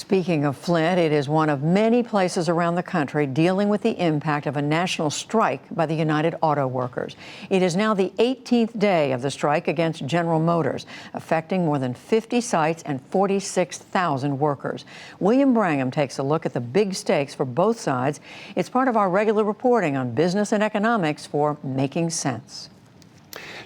Speaking of Flint, it is one of many places around the country dealing with the impact of a national strike by the United Auto Workers. It is now the 18th day of the strike against General Motors, affecting more than 50 sites and 46,000 workers. William Brangham takes a look at the big stakes for both sides. It's part of our regular reporting on business and economics for Making Sense.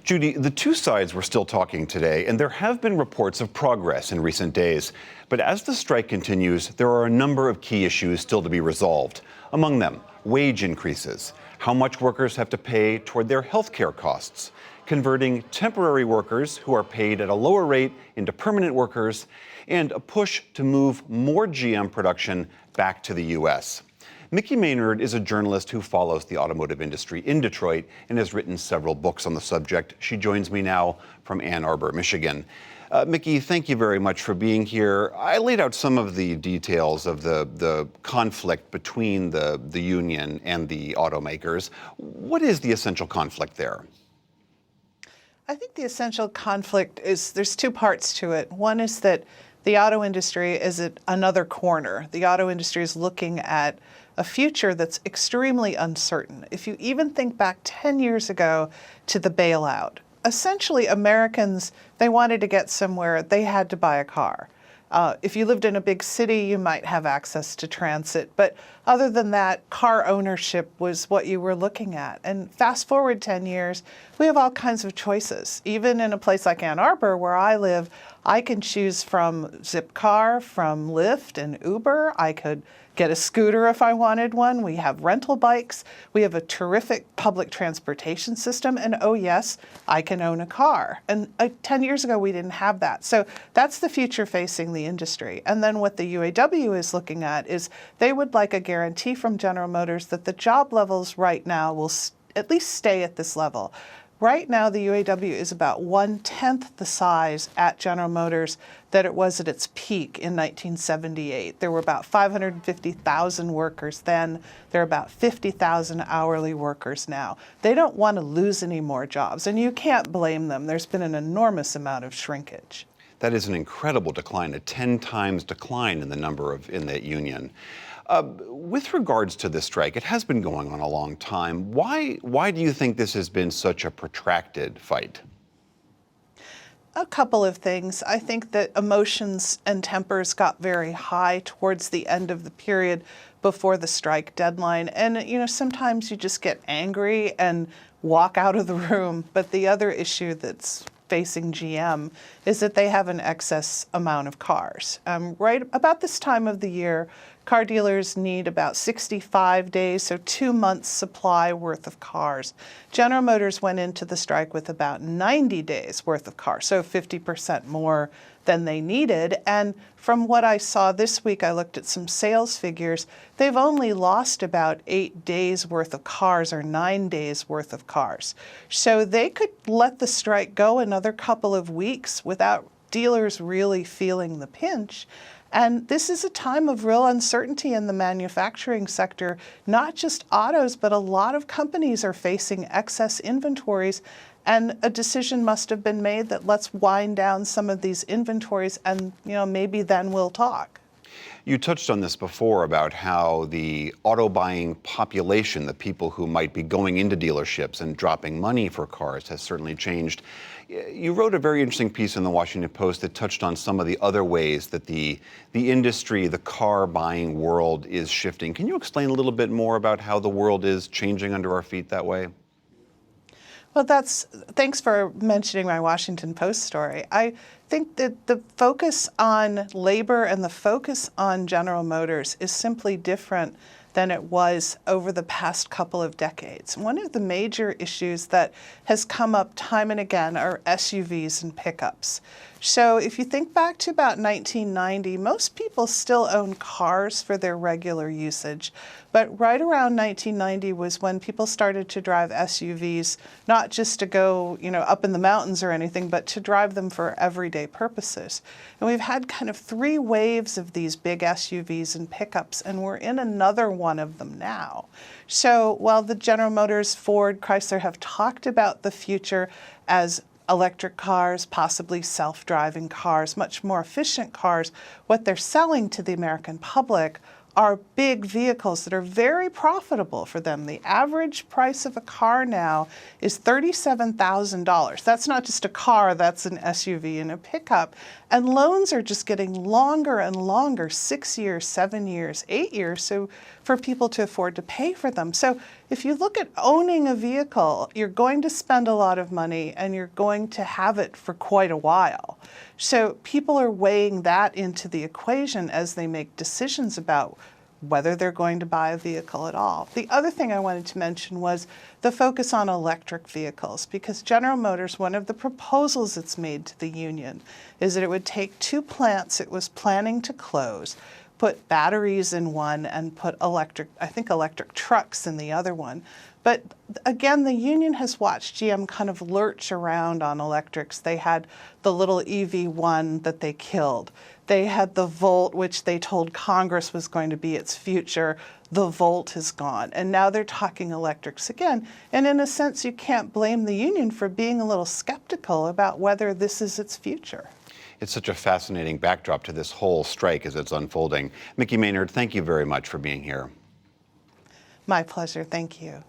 Judy, the two sides were still talking today, and there have been reports of progress in recent days. But as the strike continues, there are a number of key issues still to be resolved. Among them, wage increases, how much workers have to pay toward their health care costs, converting temporary workers who are paid at a lower rate into permanent workers, and a push to move more GM production back to the U.S. Mickey Maynard is a journalist who follows the automotive industry in Detroit and has written several books on the subject. She joins me now from Ann Arbor, Michigan. Mickey, thank you very much for being here. I laid out some of the details of the conflict between the union and the automakers. What is the essential conflict there? I think the essential conflict is there's two parts to it. One is that the auto industry is at another corner. The auto industry is looking at a future that's extremely uncertain. If you even think back 10 years ago to the bailout, essentially Americans, they wanted to get somewhere, they had to buy a car. If you lived in a big city, you might have access to transit. But other than that, car ownership was what you were looking at. And fast forward 10 years, we have all kinds of choices. Even in a place like Ann Arbor, where I live, I can choose from Zipcar, from Lyft and Uber. I could get a scooter if I wanted one. We have rental bikes. We have a terrific public transportation system. And oh yes, I can own a car. And 10 years ago, we didn't have that. So that's the future facing the industry. And then what the UAW is looking at is they would like a guarantee from General Motors that the job levels right now will at least stay at this level. Right now, the UAW is about 1/10 the size at General Motors that it was at its peak in 1978. There were about 550,000 workers then. There are about 50,000 hourly workers now. They don't want to lose any more jobs, and you can't blame them. There's been an enormous amount of shrinkage. That is an incredible decline, a 10 times decline in the number in that union. With regards to this strike, it has been going on a long time. Why do you think this has been such a protracted fight? A couple of things. I think that emotions and tempers got very high towards the end of the period before the strike deadline. And, sometimes you just get angry and walk out of the room. But the other issue that's facing GM is that they have an excess amount of cars. Right about this time of the year, car dealers need about 65 days, so 2 months supply worth of cars. General Motors went into the strike with about 90 days worth of cars, so 50% more than they needed. And from what I saw this week, I looked at some sales figures. They've only lost about 8 days worth of cars or 9 days worth of cars. So they could let the strike go another couple of weeks without dealers really feeling the pinch. And this is a time of real uncertainty in the manufacturing sector. Not just autos, but a lot of companies are facing excess inventories. And a decision must have been made that let's wind down some of these inventories and, maybe then we'll talk. You touched on this before about how the auto buying population, the people who might be going into dealerships and dropping money for cars, has certainly changed. You wrote a very interesting piece in the Washington Post that touched on some of the other ways that the industry, the car buying world is shifting. Can you explain a little bit more about how the world is changing under our feet that way? Well, thanks for mentioning my Washington Post story. I think that the focus on labor and the focus on General Motors is simply different than it was over the past couple of decades. One of the major issues that has come up time and again are SUVs and pickups. So if you think back to about 1990, most people still own cars for their regular usage. But right around 1990 was when people started to drive SUVs, not just to go, up in the mountains or anything, but to drive them for everyday purposes. And we've had kind of 3 waves of these big SUVs and pickups, and we're in another one of them now. So while the General Motors, Ford, Chrysler have talked about the future as electric cars, possibly self-driving cars, much more efficient cars. What they're selling to the American public are big vehicles that are very profitable for them. The average price of a car now is $37,000. That's not just a car, that's an SUV and a pickup. And loans are just getting longer and longer, 6 years, 7 years, 8 years, so for people to afford to pay for them. So if you look at owning a vehicle, you're going to spend a lot of money and you're going to have it for quite a while. So people are weighing that into the equation as they make decisions about whether they're going to buy a vehicle at all. The other thing I wanted to mention was the focus on electric vehicles, because General Motors, one of the proposals it's made to the union is that it would take 2 plants it was planning to close, put batteries in one and put electric trucks in the other one. But again, the union has watched GM kind of lurch around on electrics. They had the little EV1 that they killed. They had the Volt, which they told Congress was going to be its future. The Volt is gone. And now they're talking electrics again. And in a sense, you can't blame the union for being a little skeptical about whether this is its future. It's such a fascinating backdrop to this whole strike as it's unfolding. Mickey Maynard, thank you very much for being here. My pleasure. Thank you.